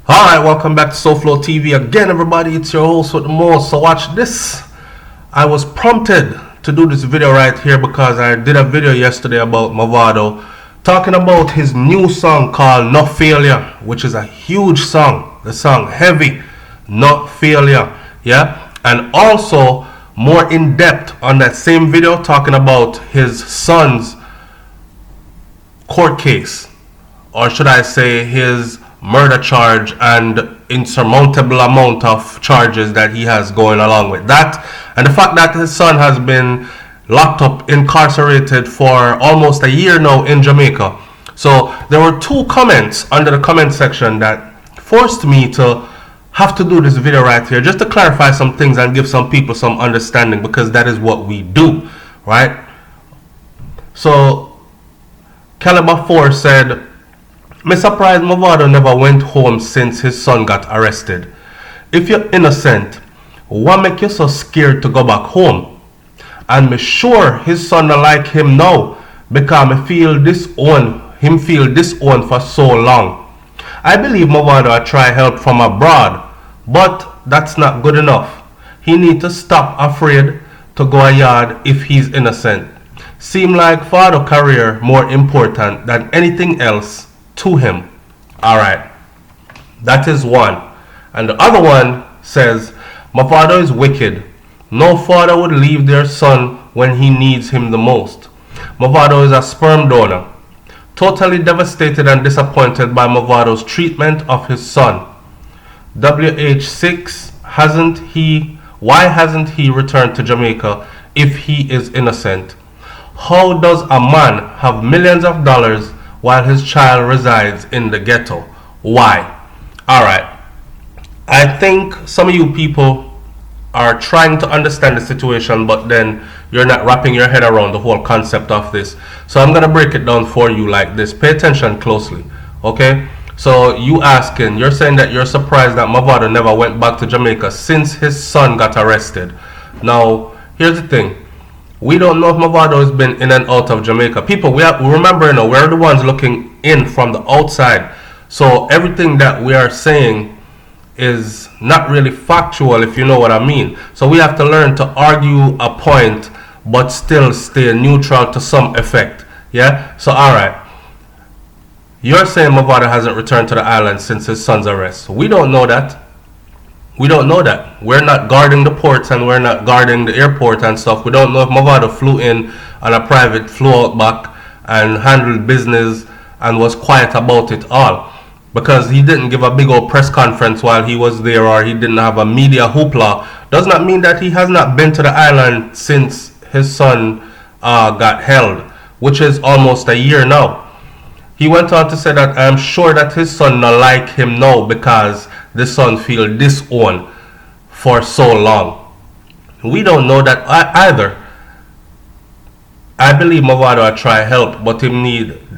Alright, welcome back to SouFLoTV again, everybody. It's your host with the most. So watch this. I was prompted to do this video right here because I did a video yesterday about Mavado talking about his new song called No Failure, which is a huge song. The song Heavy, No Failure. Yeah, and also more in depth on that same video talking about his son's court case, or should I say his murder charge and insurmountable amount of charges that he has going along with that, and the fact that his son has been locked up, incarcerated for almost a year now in Jamaica. So there were two comments under the comment section that forced me to have to do this video right here, just to clarify some things and give some people some understanding, because that is what we do, right? So Caliber 4 said, "Me surprised Mavado never went home since his son got arrested. If you're innocent, what make you so scared to go back home? And me sure his son not like him now, because me feel disowned for so long. I believe Mavado try help from abroad, but that's not good enough. He need to stop afraid to go a yard if he's innocent. Seem like father career more important than anything else to him." Alright, that is one. And the other one says, "Mavado is wicked. No father would leave their son when he needs him the most. Mavado is a sperm donor. Totally devastated and disappointed by Mavado's treatment of his son. WH6, why hasn't he returned to Jamaica if he is innocent? How does a man have millions of dollars while his child resides in the ghetto? Why?" Alright, I think some of you people are trying to understand the situation, but then you're not wrapping your head around the whole concept of this. So I'm going to break it down for you like this. Pay attention closely, okay? So you're saying that you're surprised that Mavado never went back to Jamaica since his son got arrested. Now, here's the thing. We don't know if Mavado has been in and out of Jamaica. People, we remember, we're the ones looking in from the outside. So everything that we are saying is not really factual, if you know what I mean. So we have to learn to argue a point, but still stay neutral to some effect. Yeah? So, alright. You're saying Mavado hasn't returned to the island since his son's arrest. We don't know that. We don't know that. We're not guarding the ports and we're not guarding the airport and stuff. We don't know if Mavado flew in on a private, flew out back and handled business and was quiet about it all. Because he didn't give a big old press conference while he was there, or he didn't have a media hoopla, does not mean that he has not been to the island since his son got held, which is almost a year now. He went on to say that I'm sure that his son not like him now because the son feel disowned for so long. We don't know that either. I believe Mavado try help, but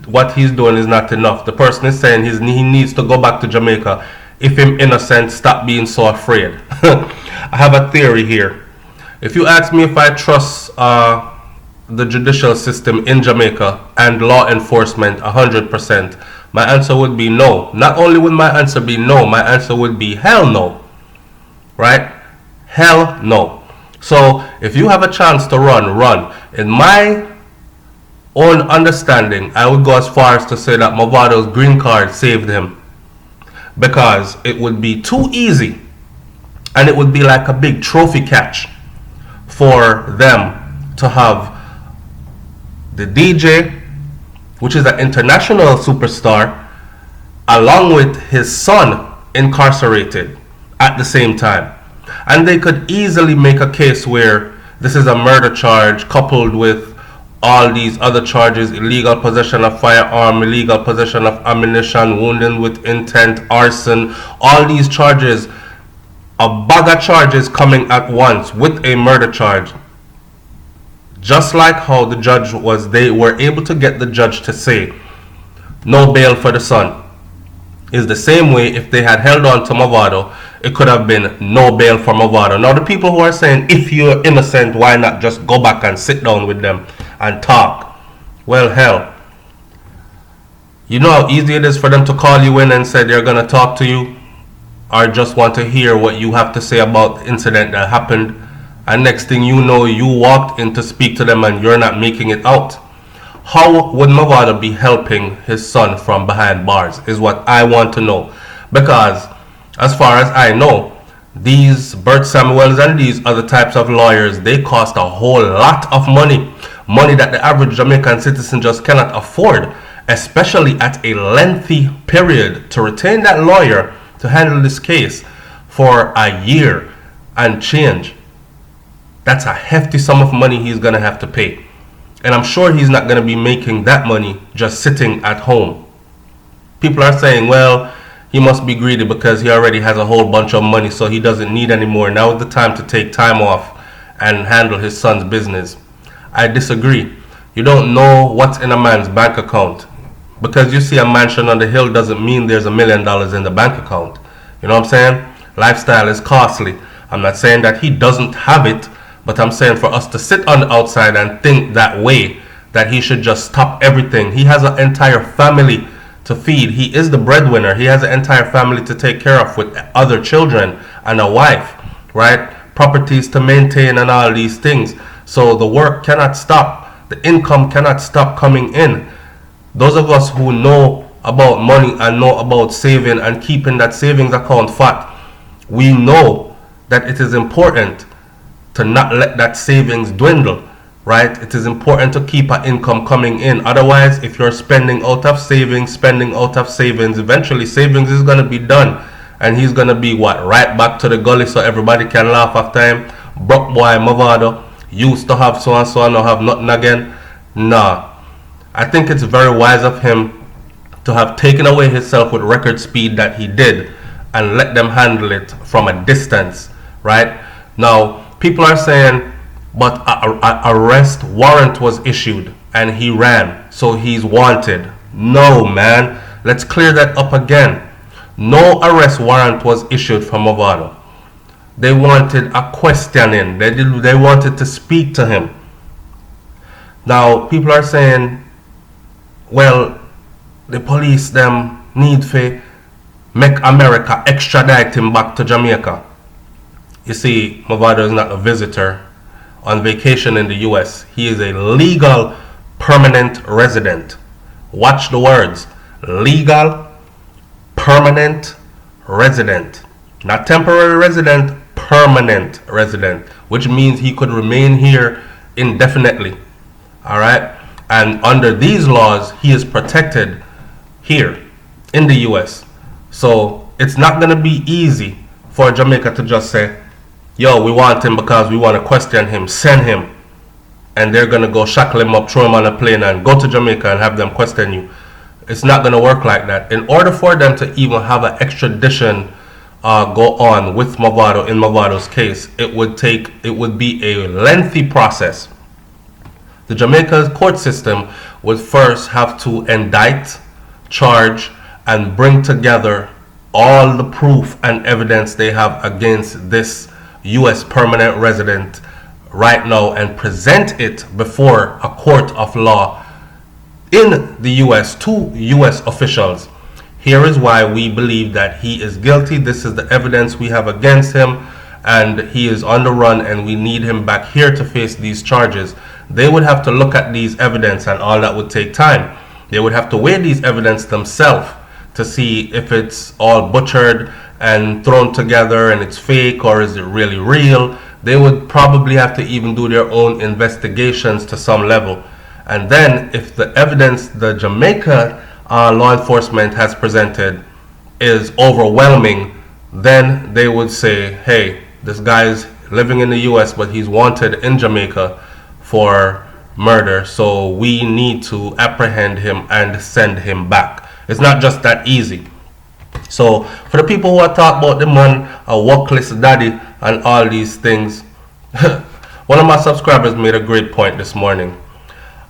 what he's doing is not enough. The person is saying he needs to go back to Jamaica. If him innocent, stop being so afraid. I have a theory here. If you ask me if I trust the judicial system in Jamaica and law enforcement 100%, my answer would be no. Not only would my answer be no, my answer would be hell no. Right? Hell no. So if you have a chance to run. In my own understanding, I would go as far as to say that Mavado's green card saved him, because it would be too easy and it would be like a big trophy catch for them to have the DJ, which is an international superstar, along with his son incarcerated at the same time. And they could easily make a case where this is a murder charge coupled with all these other charges: illegal possession of firearm, illegal possession of ammunition, wounding with intent, arson, all these charges, a bag of charges coming at once with a murder charge. Just like how the judge they were able to get the judge to say no bail for the son, is the same way if they had held on to Mavado, it could have been no bail for Mavado. Now the people who are saying if you're innocent, why not just go back and sit down with them and talk? Well, hell, you know how easy it is for them to call you in and say they're going to talk to you? or just want to hear what you have to say about the incident that happened, and next thing you know, you walked in to speak to them and you're not making it out. How would Mavado be helping his son from behind bars is what I want to know. Because as far as I know, these Bert Samuels and these other types of lawyers, they cost a whole lot of money. Money that the average Jamaican citizen just cannot afford, especially at a lengthy period. To retain that lawyer to handle this case for a year and change, that's a hefty sum of money he's going to have to pay. And I'm sure he's not going to be making that money just sitting at home. People are saying, well, he must be greedy because he already has a whole bunch of money, so he doesn't need any more. Now is the time to take time off and handle his son's business. I disagree. You don't know what's in a man's bank account. Because you see a mansion on the hill doesn't mean there's $1 million in the bank account. You know what I'm saying? Lifestyle is costly. I'm not saying that he doesn't have it, but I'm saying for us to sit on the outside and think that way, that he should just stop everything. He has an entire family to feed. He is the breadwinner. He has an entire family to take care of with other children and a wife, right? Properties to maintain and all these things. So the work cannot stop. The income cannot stop coming in. Those of us who know about money and know about saving and keeping that savings account fat, we know that it is important to not let that savings dwindle, right? It is important to keep an income coming in. Otherwise, if you're spending out of savings, eventually savings is going to be done. And he's going to be what? Right back to the gully so everybody can laugh after him. Broke boy Mavado used to have so and so and now have nothing again. Nah. I think it's very wise of him to have taken away himself with record speed that he did and let them handle it from a distance, right? Now, people are saying, but a arrest warrant was issued and he ran, so he's wanted. No, man. Let's clear that up again. No arrest warrant was issued for Mavado. They wanted a questioning. They wanted to speak to him. Now, people are saying, well, the police them need to make America extradite him back to Jamaica. You see, Mavado is not a visitor on vacation in the US. He is a legal permanent resident. Watch the words. Legal permanent resident. Not temporary resident, permanent resident. Which means he could remain here indefinitely. Alright? And under these laws, he is protected here in the US. So it's not going to be easy for Jamaica to just say, yo, we want him because we want to question him, send him. And they're going to go shackle him up, throw him on a plane and go to Jamaica and have them question you. It's not going to work like that. In order for them to even have an extradition go on with Mavado in Mavado's case, it would be a lengthy process. The Jamaica's court system would first have to indict, charge, and bring together all the proof and evidence they have against this U.S. permanent resident right now and present it before a court of law in the U.S. to U.S. officials. Here is why we believe that he is guilty. This is the evidence we have against him, and he is on the run, and we need him back here to face these charges. They would have to look at these evidence, and all that would take time. They would have to weigh these evidence themselves to see if it's all butchered and thrown together and it's fake or is it really real. They would probably have to even do their own investigations to some level. And then if the evidence the Jamaica law enforcement has presented is overwhelming, then they would say, hey, this guy's living in the US but he's wanted in Jamaica for murder, so we need to apprehend him and send him back. It's not just that easy. So for the people who are talking about the man a workless daddy and all these things, one of my subscribers made a great point this morning.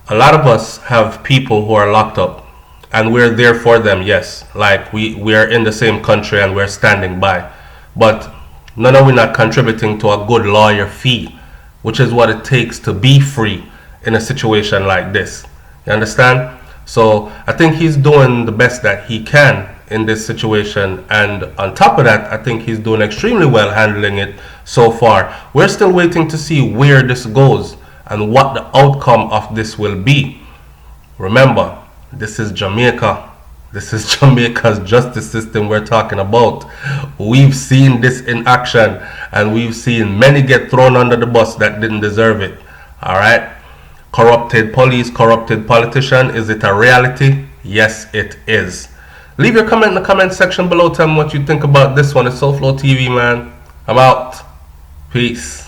A lot of us have people who are locked up and we're there for them, yes, like we are in the same country and we're standing by, but none of we not contributing to a good lawyer fee, which is what it takes to be free in a situation like this. You understand? So I think he's doing the best that he can in this situation, and on top of that, I think he's doing extremely well handling it so far. We're still waiting to see where this goes and what the outcome of this will be. Remember, this is Jamaica. This is Jamaica's justice system we're talking about. We've seen this in action, and we've seen many get thrown under the bus that didn't deserve it. All right? Corrupted police, corrupted politician. Is it a reality? Yes, it is. Leave your comment in the comment section below. Tell me what you think about this one. It's SouFLoTV, man. I'm out. Peace.